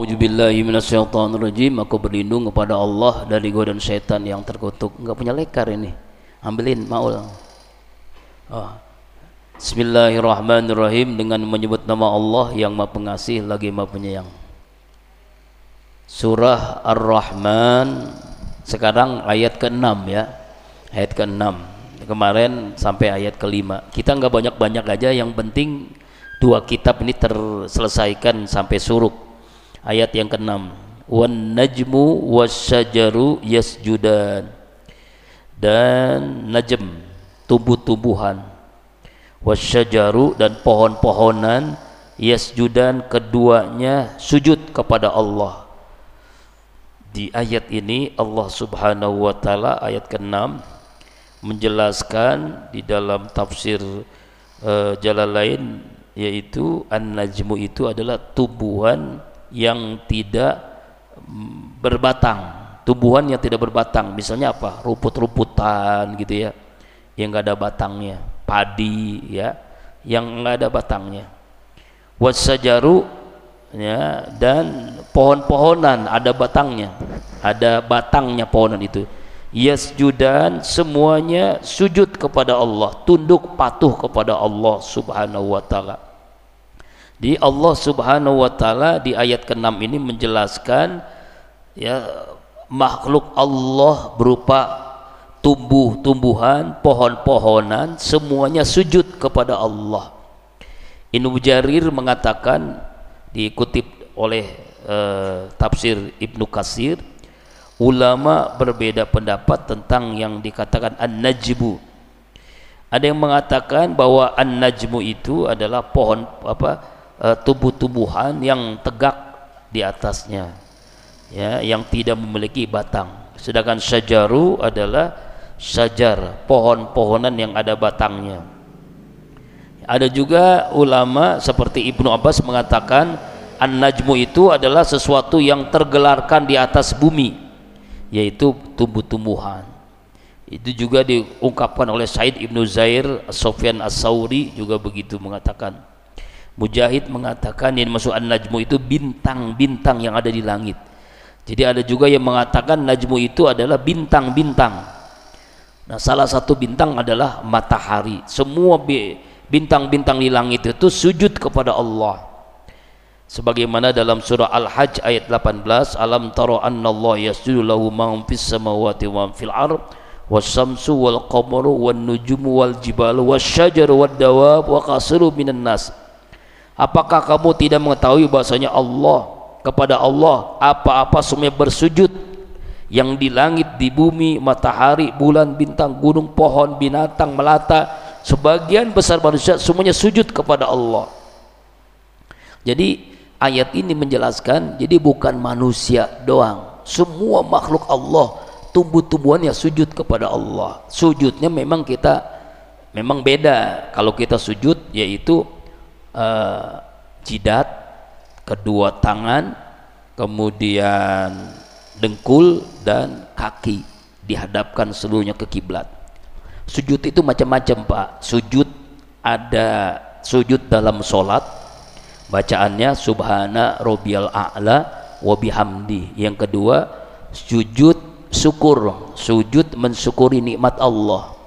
A'udzubillahi minasyaitonirrajim. Aku berlindung kepada Allah dari godaan setan yang terkutuk. Enggak punya lekar ini. Ambilin Maul. Bismillahirrahmanirrahim. Dengan menyebut nama Allah yang Maha Pengasih lagi Maha Penyayang. Surah Ar-Rahman. Sekarang ayat ke-6 ya. Ayat ke-6. Kemarin sampai ayat ke-5. Kita enggak banyak-banyak aja, yang penting dua kitab ini terselesaikan sampai suruk. Ayat yang ke-6, wan najmu wasyajaru yasjudan, dan najm tumbuh-tumbuhan, wasyajaru dan pohon-pohonan, yasjudan keduanya sujud kepada Allah. Di ayat ini Allah Subhanahu wa taala ayat ke-6 menjelaskan di dalam tafsir Jalalain, yaitu an-najmu itu adalah tumbuhan yang tidak berbatang, tumbuhan yang tidak berbatang. Misalnya apa? Rumput-rumputan gitu ya, yang enggak ada batangnya, padi ya, yang enggak ada batangnya. Wasyajaru ya, dan pohon-pohonan ada batangnya, ada batangnya pohonan itu. Yasjudan, semuanya sujud kepada Allah, tunduk patuh kepada Allah Subhanahu wa taala. Di Allah Subhanahu wa taala di ayat ke-6 ini menjelaskan ya, makhluk Allah berupa tumbuh-tumbuhan, pohon-pohonan, semuanya sujud kepada Allah. Ibnu Jarir mengatakan, dikutip oleh tafsir Ibnu Katsir, ulama berbeda pendapat tentang yang dikatakan an-najmu. Ada yang mengatakan bahwa an-najmu itu adalah pohon tumbuh-tumbuhan yang tegak di atasnya ya, yang tidak memiliki batang. Sedangkan syajaru adalah syajar, pohon-pohonan yang ada batangnya. Ada juga ulama seperti Ibnu Abbas mengatakan an-najmu itu adalah sesuatu yang tergelarkan di atas bumi, yaitu tumbuh-tumbuhan. Itu juga diungkapkan oleh Said Ibnu Zair, Sufyan As-Sauri juga begitu mengatakan. Mujahid mengatakan yang masuk an-najmu itu bintang-bintang yang ada di langit. Jadi ada juga yang mengatakan najmu itu adalah bintang-bintang. Nah, salah satu bintang adalah matahari. Semua bintang-bintang di langit itu sujud kepada Allah. Sebagaimana dalam surah Al-Hajj ayat 18, alam tara annallaha yasjudu lahu man fis samawati wa man fil ard was-samsu wal qamaru wan nujumu wal jibalu wasyajaru wad dawab wa qasiru minan nas. Apakah kamu tidak mengetahui bahasanya Allah, kepada Allah apa-apa semuanya bersujud, yang di langit, di bumi, matahari, bulan, bintang, gunung, pohon, binatang, melata, sebagian besar manusia semuanya sujud kepada Allah. Jadi ayat ini menjelaskan, jadi bukan manusia doang, semua makhluk Allah, tumbuh-tumbuhan yang sujud kepada Allah. Sujudnya memang beda. Kalau kita sujud yaitu jidat, kedua tangan, kemudian dengkul dan kaki dihadapkan seluruhnya ke kiblat. Sujud itu macam-macam, Pak. Sujud ada sujud dalam solat, bacaannya subhana rabbiyal a'la wa bihamdi. Yang kedua sujud syukur, sujud mensyukuri nikmat Allah.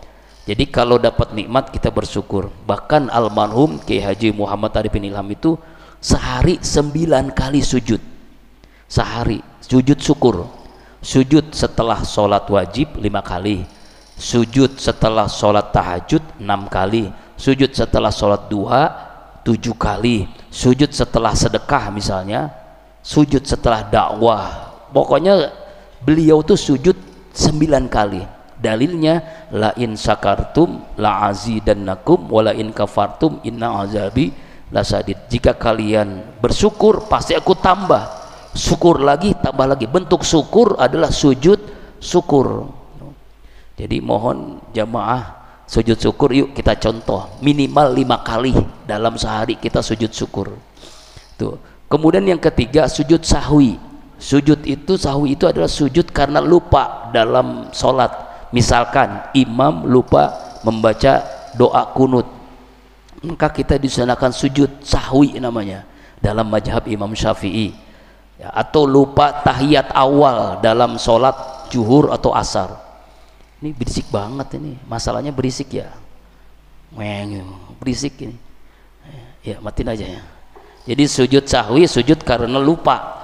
Jadi kalau dapat nikmat kita bersyukur. Bahkan almarhum Kiai Haji Muhammad Arifin Ilham itu sehari 9 kali sujud. Sehari sujud syukur. Sujud setelah sholat wajib 5 kali. Sujud setelah sholat tahajud 6 kali. Sujud setelah sholat duha 7 kali. Sujud setelah sedekah misalnya. Sujud setelah dakwah. Pokoknya beliau tuh sujud 9 kali. Dalilnya la in syakartum la azidannakum wa la in kafartum inna azabi lasadid. Jika kalian bersyukur pasti aku tambah, syukur lagi tambah lagi. Bentuk syukur adalah sujud syukur. Jadi mohon jamaah sujud syukur, yuk kita contoh minimal 5 kali dalam sehari kita sujud syukur. Tuh. Kemudian yang ketiga sujud sahwi. Sujud itu, sahwi itu adalah sujud karena lupa dalam sholat. Misalkan imam lupa membaca doa kunut, maka kita disunahkan sujud sahwi namanya dalam mazhab Imam Syafi'i. ya, atau lupa tahiyat awal dalam sholat zuhur atau asar. Ini berisik banget ini, masalahnya berisik ya, berisik ini. Ya matiin aja ya. Jadi sujud sahwi sujud karena lupa,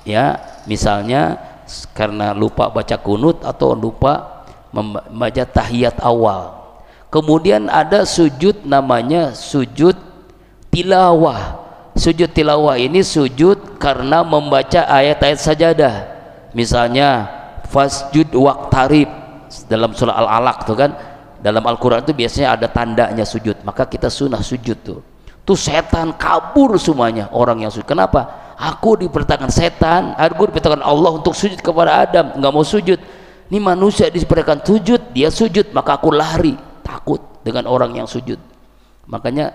ya misalnya karena lupa baca kunut atau lupa membaca tahiyat awal. Kemudian ada sujud namanya sujud tilawah. Sujud tilawah ini sujud karena membaca ayat-ayat sajadah. Misalnya fasjud waqtarib dalam surah Al-Alaq tuh kan, dalam Al-Quran itu biasanya ada tandanya sujud, maka kita sunnah sujud tuh. Tuh setan kabur semuanya orang yang sujud. Kenapa? Aku diperintahkan setan, aku diperintahkan Allah untuk sujud kepada Adam, nggak mau sujud. Ini manusia diperintahkan sujud, dia sujud, maka aku lari, takut dengan orang yang sujud. Makanya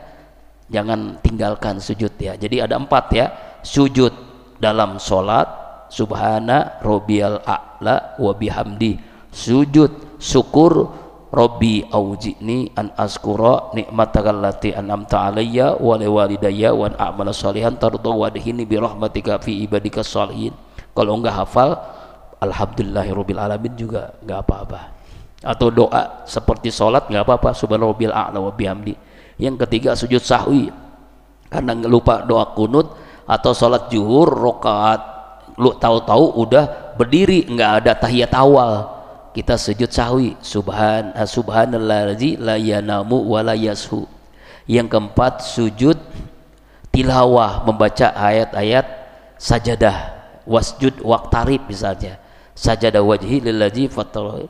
jangan tinggalkan sujud ya. Jadi ada 4 ya, sujud dalam sholat, subhana rabbiyal a'la wa bihamdi, sujud syukur Rabbi auji'ni an azkura ni'mataka allati an'amta alayya wa liwalidayya wa an a'mala shalihan tarda wadhini bi rahmatika fi ibadika shalihin. Kalau enggak hafal alhamdulillahirabbil alamin juga enggak apa-apa. Atau doa seperti salat enggak apa-apa, subhanarabbil a'la wa bihamdi. Yang ketiga sujud sahwi karena lupa doa kunut atau salat zuhur rakaat lu tahu-tahu udah berdiri enggak ada tahiyat awal, kita sujud sahwi subhanallazi la yanamu wa la yashu. Yang keempat sujud tilawah membaca ayat-ayat sajadah, wasjud waqtarib misalnya, sajadah wajhi lillazi fatara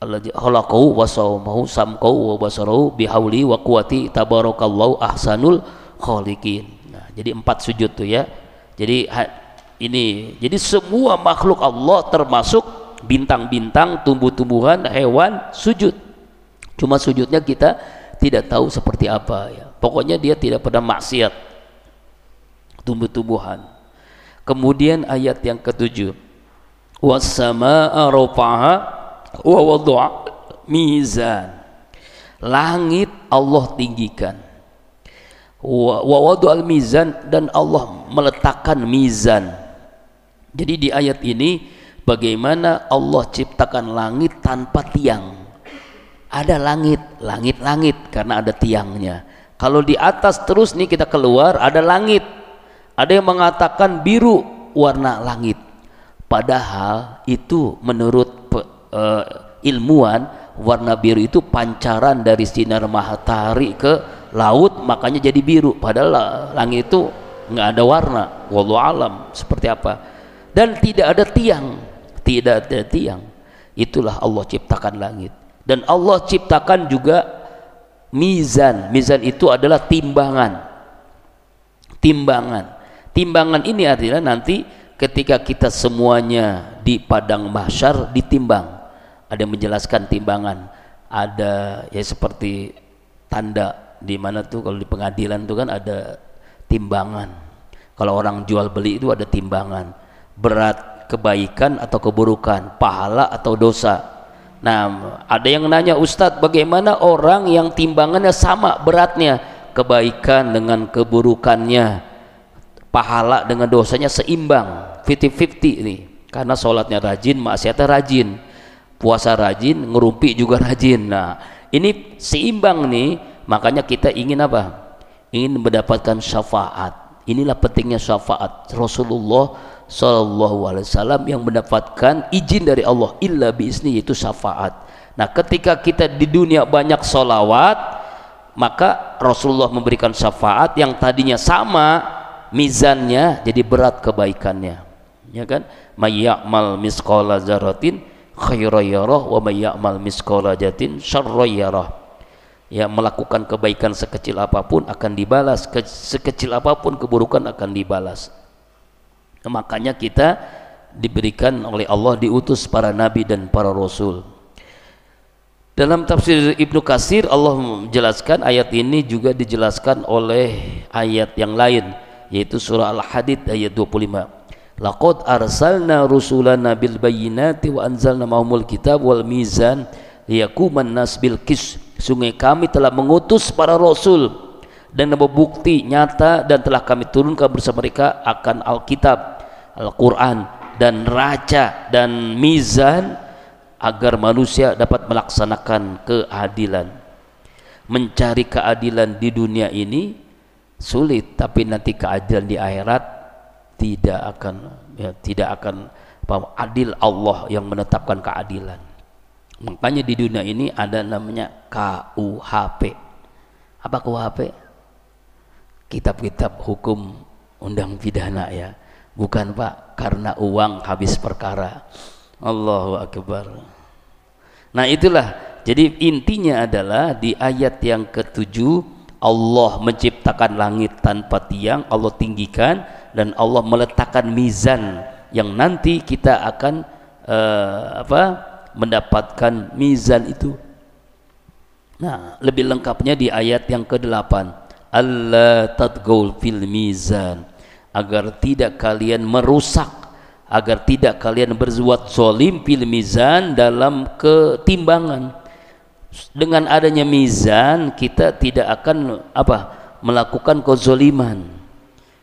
alladzi khalaqahu wa sawmahu samqahu wa basarahu bihauli wa quwwati tabarakallahu ahsanul khaliqin. Nah, jadi 4 sujud tuh ya. Jadi ini jadi semua makhluk Allah termasuk bintang-bintang, tumbuh-tumbuhan, hewan sujud. Cuma sujudnya kita tidak tahu seperti apa ya. Pokoknya dia tidak pernah maksiat. Tumbuh-tumbuhan. Kemudian ayat yang ke-7. Was-samaa'a rafa'aha wa wada'a mizan. Langit Allah tinggikan. Wa wada'al mizan, dan Allah meletakkan mizan. Jadi di ayat ini bagaimana Allah ciptakan langit tanpa tiang. Ada langit karena ada tiangnya. Kalau di atas terus nih kita keluar ada langit. Ada yang mengatakan biru warna langit. Padahal itu menurut ilmuwan, warna biru itu pancaran dari sinar matahari ke laut, makanya jadi biru. Padahal langit itu nggak ada warna. Wallahu alam seperti apa. Dan tidak ada tiang. Tidak ada tiang. Itulah Allah ciptakan langit. Dan Allah ciptakan juga mizan. Mizan itu adalah timbangan. Timbangan ini artinya nanti ketika kita semuanya di padang mahsyar ditimbang. Ada yang menjelaskan timbangan. Ada ya seperti tanda di mana tuh kalau di pengadilan tuh kan ada timbangan. Kalau orang jual beli itu ada timbangan. Berat kebaikan atau keburukan, pahala atau dosa. Nah, ada yang nanya, Ustadz, bagaimana orang yang timbangannya sama beratnya, kebaikan dengan keburukannya, pahala dengan dosanya seimbang, 50-50 nih. Karena sholatnya rajin, maksiatnya rajin, puasa rajin, ngerumpi juga rajin. Nah, ini seimbang nih. Makanya kita ingin apa? Ingin mendapatkan syafaat. Inilah pentingnya syafaat. Rasulullah Sallallahu Alaihi Wasallam yang mendapatkan izin dari Allah illa biizni, yaitu syafaat. Nah, ketika kita di dunia banyak sholawat, maka Rasulullah memberikan syafaat yang tadinya sama mizannya jadi berat kebaikannya, ya kan? May ya'mal misqala dzarratin khairan yarah wa may ya'mal misqala dzarratin syarran yarah. Ya, melakukan kebaikan sekecil apapun akan dibalas, sekecil apapun keburukan akan dibalas. Makanya kita diberikan oleh Allah, diutus para nabi dan para rasul. Dalam tafsir Ibnu Katsir Allah menjelaskan ayat ini juga dijelaskan oleh ayat yang lain, yaitu surah Al-Hadid ayat 25. Laqad arsalna rusulana bil bayyinati wa anzalna ma'humul kitab wal mizan liyaquman nas bil qis. Sungguh kami telah mengutus para rasul dan membawa bukti nyata, dan telah kami turunkan bersama mereka akan Alkitab Al-Quran dan neraca dan mizan agar manusia dapat melaksanakan keadilan. Mencari keadilan di dunia ini sulit, tapi nanti keadilan di akhirat tidak akan adil. Allah yang menetapkan keadilan. Makanya di dunia ini ada namanya KUHP. Apa KUHP? Kitab-kitab hukum undang pidana ya. Bukan Pak, karena uang habis perkara. Allahu Akbar. Nah itulah, jadi intinya adalah di ayat yang ke-7 Allah menciptakan langit tanpa tiang, Allah tinggikan, dan Allah meletakkan mizan yang nanti kita akan mendapatkan mizan itu. Nah lebih lengkapnya di ayat yang ke-8, Allah tadgaul fil mizan, agar tidak kalian merusak, agar tidak kalian berbuat zalim fil mizan, dalam ketimbangan. Dengan adanya mizan kita tidak akan melakukan kezaliman.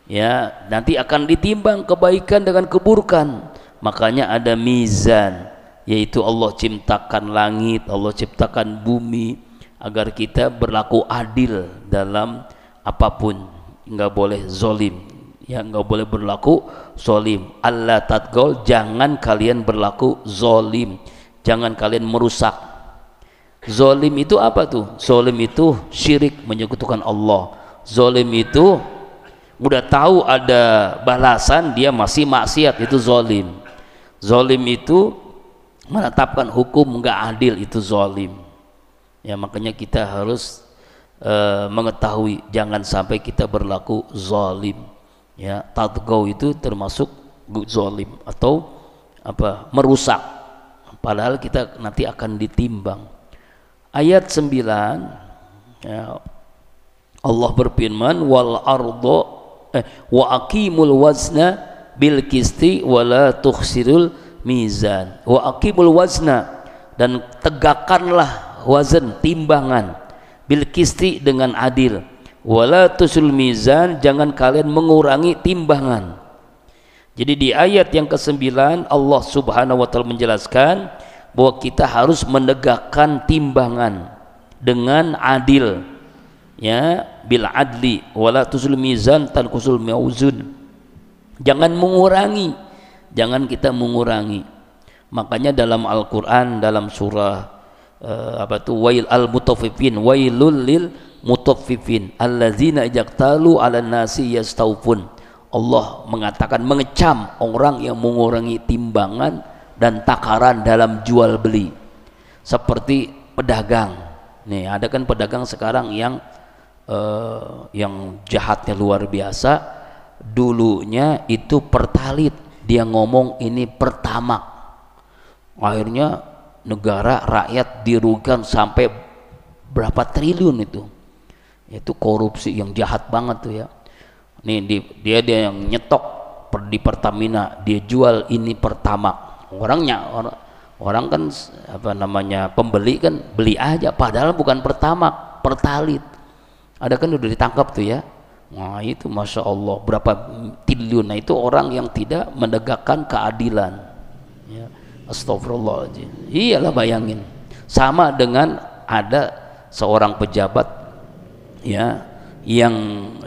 Ya, nanti akan ditimbang kebaikan dengan keburukan. Makanya ada mizan, yaitu Allah ciptakan langit, Allah ciptakan bumi agar kita berlaku adil dalam apapun, nggak boleh zalim. Ya, nggak boleh berlaku zalim. Allah tadgol, jangan kalian berlaku zalim, jangan kalian merusak. Zalim itu apa tuh? Zalim itu syirik, menyekutukan Allah. Zalim itu udah tahu ada balasan, dia masih maksiat, itu zalim. Zalim itu menetapkan hukum nggak adil, itu zalim. Ya, makanya kita harus mengetahui jangan sampai kita berlaku zalim. Ya, tadgau itu termasuk zalim atau merusak, padahal kita nanti akan ditimbang. Ayat 9 ya, Allah berfirman wal ardo wa aqimul wazna bil qisti wa la tukhsirul mizan. Wa aqimul wazna, dan tegakkanlah wazan, timbangan, bil qisti, dengan adil. Wala tusul mizan, jangan kalian mengurangi timbangan. Jadi di ayat yang ke-9 Allah Subhanahu wa taala menjelaskan bahwa kita harus menegakkan timbangan dengan adil. Ya, bil adli wala tusul mizan tanqusul mauzun. Jangan mengurangi, jangan kita mengurangi. Makanya dalam Al-Qur'an, dalam surah wail al-mutaffifin, wailul lil mutaffifin allazina yaqtalu 'alan nasi yastaufun. Allah mengatakan, mengecam orang yang mengurangi timbangan dan takaran dalam jual beli. Seperti pedagang. Nih, ada kan pedagang sekarang yang jahatnya luar biasa. Dulunya itu pertalit, dia ngomong ini pertamax. Akhirnya negara, rakyat dirugikan sampai berapa triliun itu korupsi yang jahat banget tuh ya. Nih dia yang nyetok di Pertamina, dia jual ini pertamax. Orang kan pembeli kan beli aja, padahal bukan pertamax, pertalit. Ada kan udah ditangkap tuh ya. Nah itu masya Allah berapa triliun. Nah itu orang yang tidak menegakkan keadilan ya. Astagfirullahaladzim. Iyalah, bayangin sama dengan ada seorang pejabat ya yang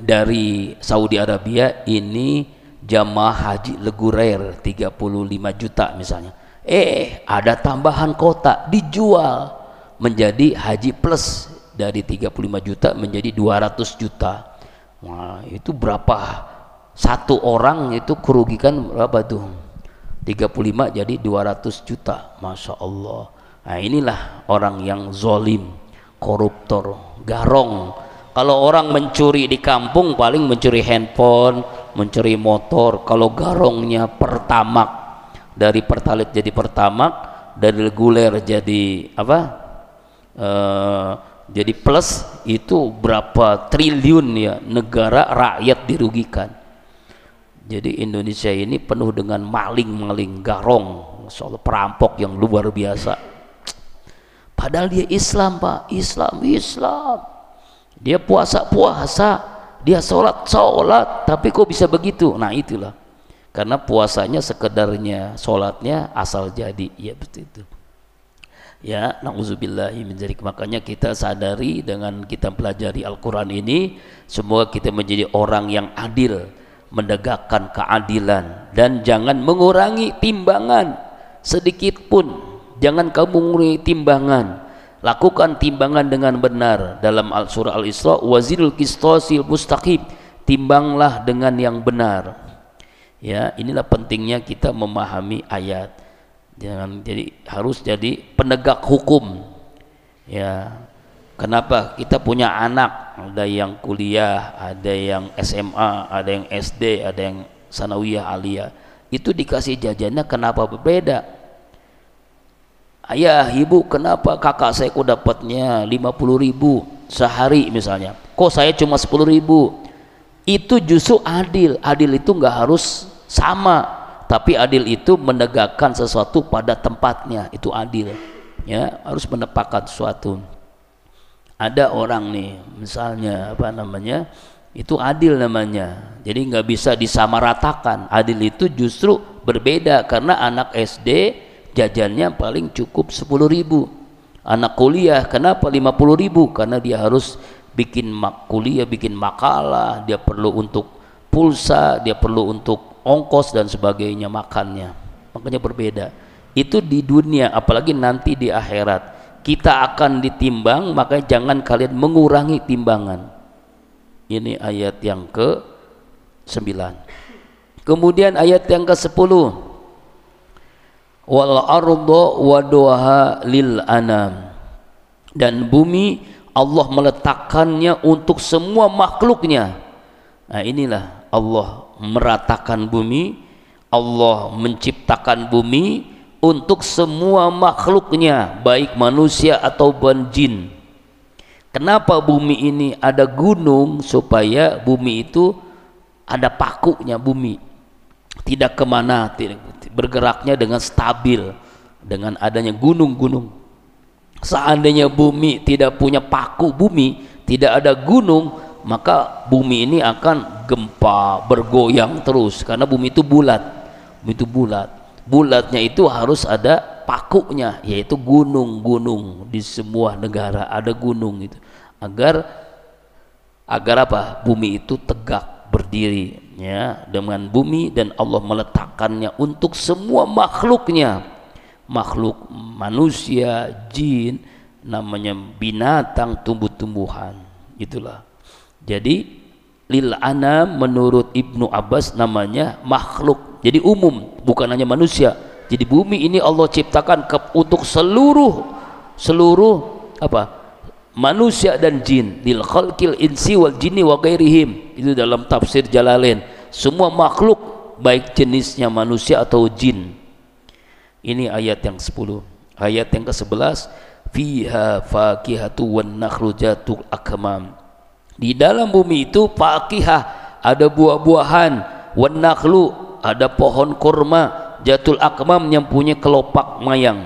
dari Saudi Arabia, ini jamaah haji reguler 35 juta misalnya, ada tambahan kota, dijual menjadi haji plus, dari 35 juta menjadi 200 juta. Wah itu berapa, satu orang itu kerugikan berapa tuh, 35 jadi 200 juta. Masya Allah. Nah inilah orang yang zalim, koruptor, garong. Kalau orang mencuri di kampung paling mencuri handphone, mencuri motor. Kalau garongnya pertamax, dari pertalit jadi pertamax, dari reguler jadi jadi plus, itu berapa triliun ya, negara, rakyat dirugikan. Jadi Indonesia ini penuh dengan maling-maling, garong, soal perampok yang luar biasa. Padahal dia Islam Pak, Islam. Dia puasa, dia sholat, tapi kok bisa begitu? Nah itulah, karena puasanya sekedarnya, sholatnya asal jadi. Ya betul itu. Ya, na'udzubillahi min dzalik. Makanya kita sadari dengan kita pelajari Al-Quran ini, semoga kita menjadi orang yang adil, menegakkan keadilan, dan jangan mengurangi timbangan sedikit pun. Jangan kamu mengurangi timbangan, lakukan timbangan dengan benar. Dalam surah Al-Isra, wazirul qistasil mustaqim, timbanglah dengan yang benar. Ya, inilah pentingnya kita memahami ayat. Jangan jadi harus jadi penegak hukum. Ya, kenapa kita punya anak, ada yang kuliah, ada yang SMA, ada yang SD, ada yang sanawiyah aliyah, itu dikasih jajannya kenapa berbeda? Ayah, ibu, kenapa kakak saya kok dapatnya 50.000 sehari misalnya, kok saya cuma 10.000? Itu justru adil. Adil itu nggak harus sama, tapi adil itu menegakkan sesuatu pada tempatnya, itu adil. Ya, harus menempatkan sesuatu. Ada orang nih, misalnya apa namanya, itu adil namanya. Jadi nggak bisa disamaratakan. Adil itu justru berbeda, karena anak SD jajannya paling cukup 10.000. Anak kuliah kenapa 50.000? Karena dia harus bikin kuliah, bikin makalah, dia perlu untuk pulsa, dia perlu untuk ongkos dan sebagainya, makannya. Makanya berbeda. Itu di dunia, apalagi nanti di akhirat kita akan ditimbang, makanya jangan kalian mengurangi timbangan. Ini ayat yang ke-9. Kemudian ayat yang ke-10, wal arda waduha lil anam, dan bumi Allah meletakkannya untuk semua makhluknya. Nah, inilah Allah meratakan bumi, Allah menciptakan bumi untuk semua makhluknya, baik manusia atau jin. Kenapa bumi ini ada gunung? Supaya bumi itu ada pakunya, bumi tidak kemana, bergeraknya dengan stabil dengan adanya gunung-gunung. Seandainya bumi tidak punya paku, bumi tidak ada gunung, maka bumi ini akan gempa, bergoyang terus, karena bumi itu bulat. Bumi itu bulat. Bulatnya itu harus ada pakunya, yaitu gunung-gunung. Di semua negara ada gunung itu, agar apa? Bumi itu tegak berdiri, ya, dengan bumi, dan Allah meletakkannya untuk semua makhluknya. Makhluk manusia, jin, namanya binatang, tumbuh-tumbuhan, itulah. Jadi lil anam menurut Ibnu Abbas namanya makhluk, jadi umum, bukan hanya manusia. Jadi bumi ini Allah ciptakan untuk seluruh apa, manusia dan jin. Lil khalqil insi wal jinni wa ghairihim, itu dalam tafsir Jalalain. Semua makhluk, baik jenisnya manusia atau jin. Ini ayat yang 10. Ayat yang ke-11, fiha fakihatu wan nakhlu jatul akmam. Di dalam bumi itu fakihah, ada buah-buahan, wan nakhlu, ada pohon kurma, jatul akmam, yang punya kelopak mayang.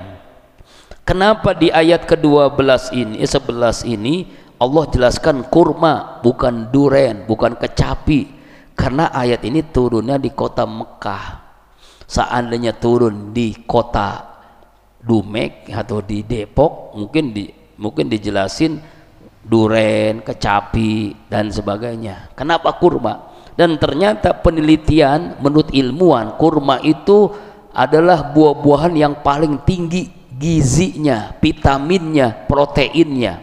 Kenapa di ayat ke-12 ini, 11 ini Allah jelaskan kurma, bukan duren, bukan kecapi? Karena ayat ini turunnya di kota Mekah. Seandainya turun di kota Dumek atau di Depok, mungkin dijelasin duren, kecapi dan sebagainya. Kenapa kurma? Dan ternyata penelitian menurut ilmuwan, kurma itu adalah buah-buahan yang paling tinggi gizinya, vitaminnya, proteinnya.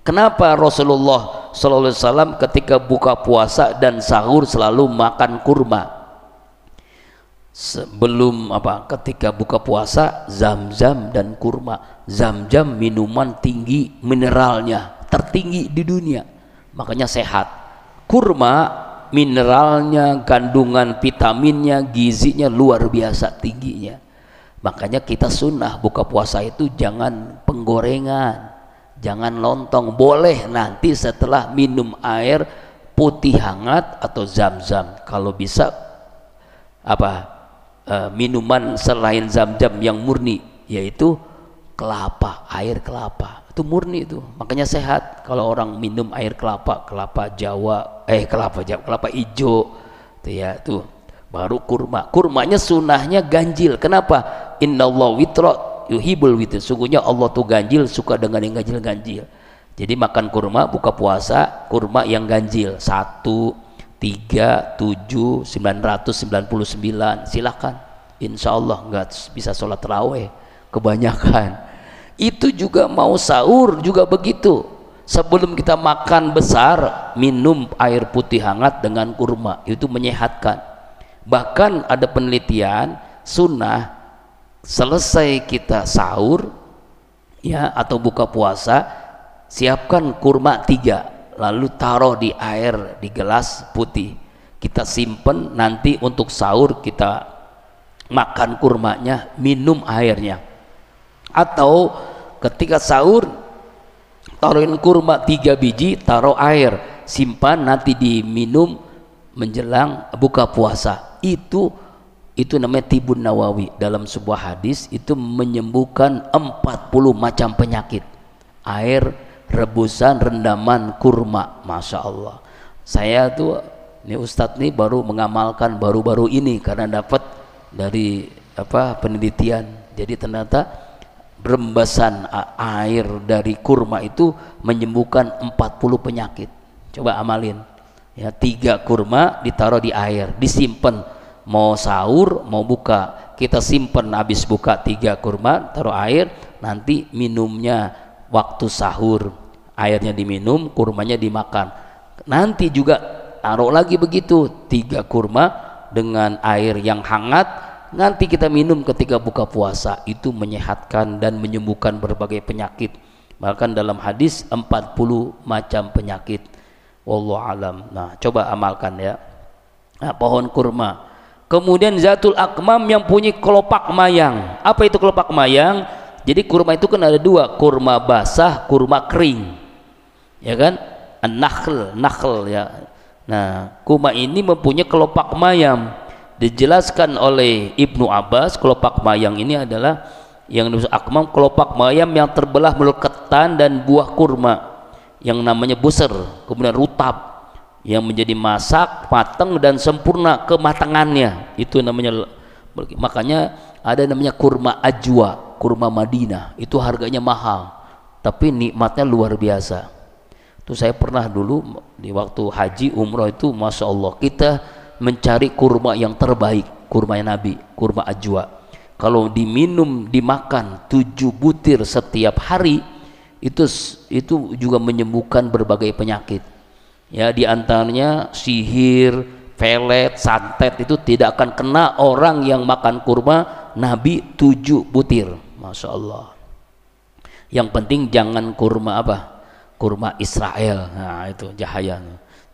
Kenapa Rasulullah SAW ketika buka puasa dan sahur selalu makan kurma? Sebelum apa, ketika buka puasa, zam-zam dan kurma. Zam-zam minuman tinggi, mineralnya tertinggi di dunia, makanya sehat. Kurma mineralnya, kandungan vitaminnya, gizinya luar biasa tingginya. Makanya kita sunnah buka puasa itu jangan penggorengan, jangan lontong. Boleh nanti setelah minum air putih hangat atau zam-zam. Kalau bisa apa, minuman selain zam-zam yang murni, yaitu kelapa, air kelapa, itu murni itu, makanya sehat. Kalau orang minum air kelapa, kelapa Jawa, kelapa hijau, itu ya, tuh baru kurma. Kurmanya sunahnya ganjil. Kenapa? Innallaha witra yuhibbul witr. Sungguhnya Allah tuh ganjil, suka dengan yang ganjil-ganjil. Jadi makan kurma buka puasa, kurma yang ganjil 1, 3, 7, 999, silakan. Insya Allah nggak bisa sholat tarawih kebanyakan. Itu juga mau sahur juga begitu. Sebelum kita makan besar, minum air putih hangat dengan kurma, itu menyehatkan. Bahkan ada penelitian sunnah selesai kita sahur ya atau buka puasa, siapkan kurma 3, lalu taruh di air di gelas putih, kita simpen, nanti untuk sahur kita makan kurmanya, minum airnya. Atau ketika sahur taruhin kurma 3 biji, taruh air, simpan, nanti diminum menjelang buka puasa. Itu namanya tibun nawawi. Dalam sebuah hadis itu menyembuhkan 40 macam penyakit. Air rebusan rendaman kurma, masya Allah. Saya tuh ini Ustadz nih baru mengamalkan baru-baru ini karena dapat dari penelitian. Jadi ternyata rembasan air dari kurma itu menyembuhkan 40 penyakit. Coba amalin ya, 3 kurma ditaruh di air, disimpan, mau sahur mau buka, kita simpan, habis buka 3 kurma taruh air, nanti minumnya waktu sahur, airnya diminum, kurmanya dimakan. Nanti juga taruh lagi begitu 3 kurma dengan air yang hangat, nanti kita minum ketika buka puasa. Itu menyehatkan dan menyembuhkan berbagai penyakit. Bahkan dalam hadis 40 macam penyakit. Wallahu alam. Nah, coba amalkan ya. Nah, pohon kurma. Kemudian zatul akmam yang punya kelopak mayang. Apa itu kelopak mayang? Jadi kurma itu kan ada 2, kurma basah, kurma kering. Ya kan? Nakhl ya. Nah, kurma ini mempunyai kelopak mayang. Dijelaskan oleh Ibnu Abbas, kelopak mayang ini adalah yang disebut akmam, kelopak mayang yang terbelah menurut ketan dan buah kurma yang namanya busur, kemudian rutab yang menjadi masak, matang dan sempurna kematangannya. Itu namanya, makanya ada namanya kurma ajwa, kurma Madinah. Itu harganya mahal, tapi nikmatnya luar biasa. Itu saya pernah dulu di waktu haji umroh itu, masya Allah, kita mencari kurma yang terbaik, kurma Nabi, kurma ajwa. Kalau diminum, dimakan 7 butir setiap hari, itu juga menyembuhkan berbagai penyakit. Ya, diantaranya sihir, pelet, santet, itu tidak akan kena orang yang makan kurma Nabi 7 butir. Masya Allah. Yang penting jangan kurma kurma Israel. Nah, itu jahaya,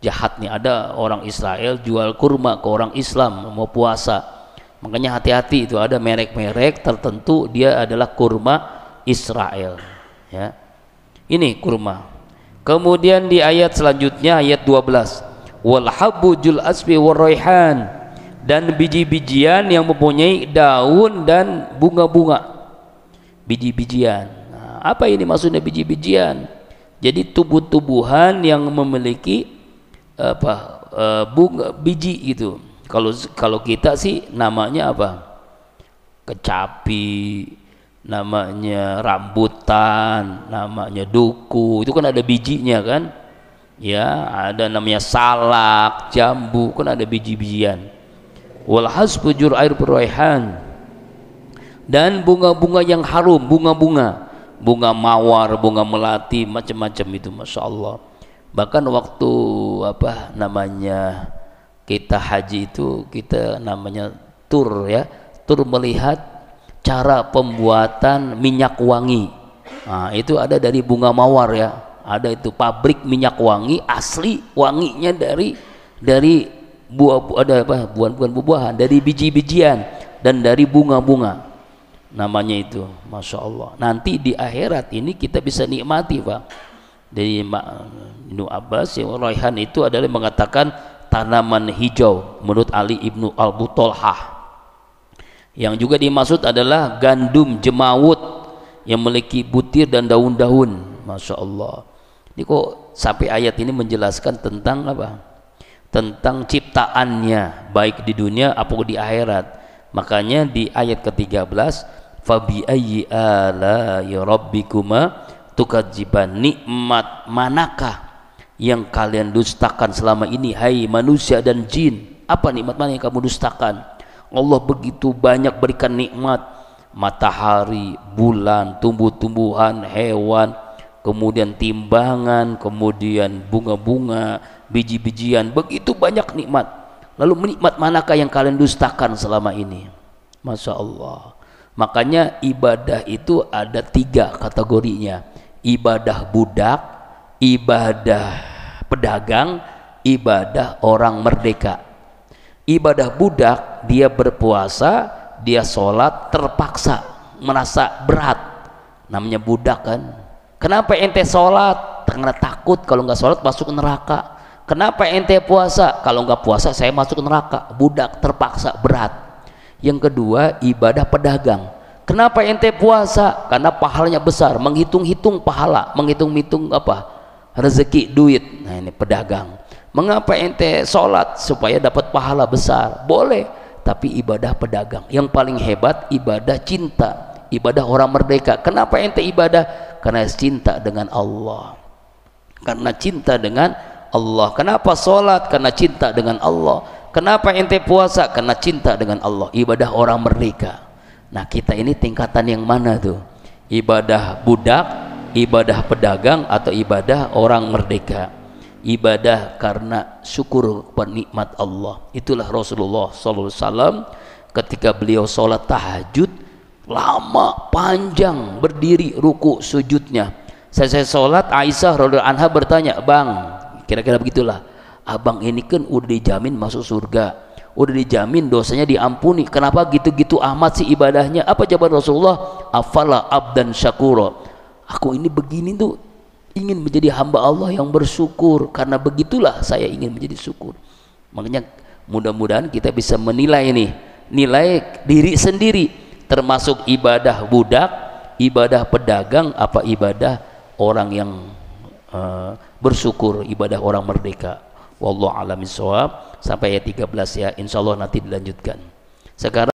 jahat nih, ada orang Israel jual kurma ke orang Islam mau puasa. Makanya hati-hati, itu ada merek-merek tertentu dia adalah kurma Israel ya. Ini kurma. Kemudian di ayat selanjutnya, ayat 12, wal habbu jul asfi war raihan, dan biji-bijian yang mempunyai daun dan bunga-bunga. Biji-bijian. Nah, apa ini maksudnya biji-bijian? Jadi tubuh-tubuhan yang memiliki bunga biji gitu. Kalau kita sih namanya kecapi, namanya rambutan, namanya duku, itu kan ada bijinya kan ya. Ada namanya salak, jambu, kan ada biji-bijian. Wal hasbu jur air peraihan, dan bunga-bunga yang harum, bunga mawar, bunga melati, macam-macam itu, masya Allah. Bahkan waktu kita haji itu, kita namanya tur melihat cara pembuatan minyak wangi. Nah, itu ada dari bunga mawar ya. Ada itu pabrik minyak wangi asli, wanginya dari buah-buahan, dari biji-bijian dan dari bunga-bunga. Namanya itu, masya Allah. Nanti di akhirat ini kita bisa nikmati, Pak. Dari Ibnu Abbas, yang raihan itu adalah mengatakan tanaman hijau menurut Ali ibnu Abu Tolhah. Yang juga dimaksud adalah gandum jemawut yang memiliki butir dan daun-daun. Masya Allah. Ini kok sampai ayat ini menjelaskan tentang tentang ciptaannya baik di dunia apapun di akhirat. Makanya di ayat ke-13, fabi ayyi ala'i rabbikuma tukadziban, nikmat manakah yang kalian dustakan selama ini hai manusia dan jin? Apa nikmat mana yang kamu dustakan? Allah begitu banyak berikan nikmat, matahari, bulan, tumbuh-tumbuhan, hewan, kemudian timbangan, kemudian bunga-bunga, biji-bijian, begitu banyak nikmat. Lalu nikmat manakah yang kalian dustakan selama ini? Masya Allah. Makanya ibadah itu ada 3 kategorinya: ibadah budak, ibadah pedagang, ibadah orang merdeka. Ibadah budak, dia berpuasa, dia sholat terpaksa, merasa berat, namanya budak kan. Kenapa ente sholat? Karena takut kalau nggak sholat masuk neraka. Kenapa ente puasa? Kalau nggak puasa saya masuk neraka. Budak, terpaksa, berat. Yang kedua, ibadah pedagang. Kenapa ente puasa? Karena pahalanya besar, menghitung-hitung pahala, menghitung-hitung apa? Rezeki, duit. Nah ini pedagang. Mengapa ente sholat? Supaya dapat pahala besar. Boleh, tapi ibadah pedagang. Yang paling hebat ibadah cinta, ibadah orang merdeka. Kenapa ente ibadah? Karena cinta dengan Allah. Karena cinta dengan Allah. Kenapa sholat? Karena cinta dengan Allah. Kenapa ente puasa? Karena cinta dengan Allah. Ibadah orang merdeka. Nah kita ini tingkatan yang mana tuh? Ibadah budak, ibadah pedagang, atau ibadah orang merdeka? Ibadah karena syukur penikmat Allah. Itulah Rasulullah SAW ketika beliau sholat tahajud, lama panjang berdiri ruku sujudnya. Saya sholat, Aisyah radhiyallahu anha bertanya, bang, kira-kira begitulah, abang ini kan udah dijamin masuk surga, udah dijamin dosanya diampuni, kenapa gitu-gitu amat sih ibadahnya? Apa jawaban Rasulullah? Afala abdan syakura, aku ini begini tuh ingin menjadi hamba Allah yang bersyukur, karena begitulah saya ingin menjadi syukur. Makanya mudah-mudahan kita bisa menilai nih, nilai diri sendiri, termasuk ibadah budak, ibadah pedagang, apa ibadah orang yang bersyukur, ibadah orang merdeka. Wallahu a'lam bishawab. Sampai ayat 13 ya, insyaallah nanti dilanjutkan. Sekarang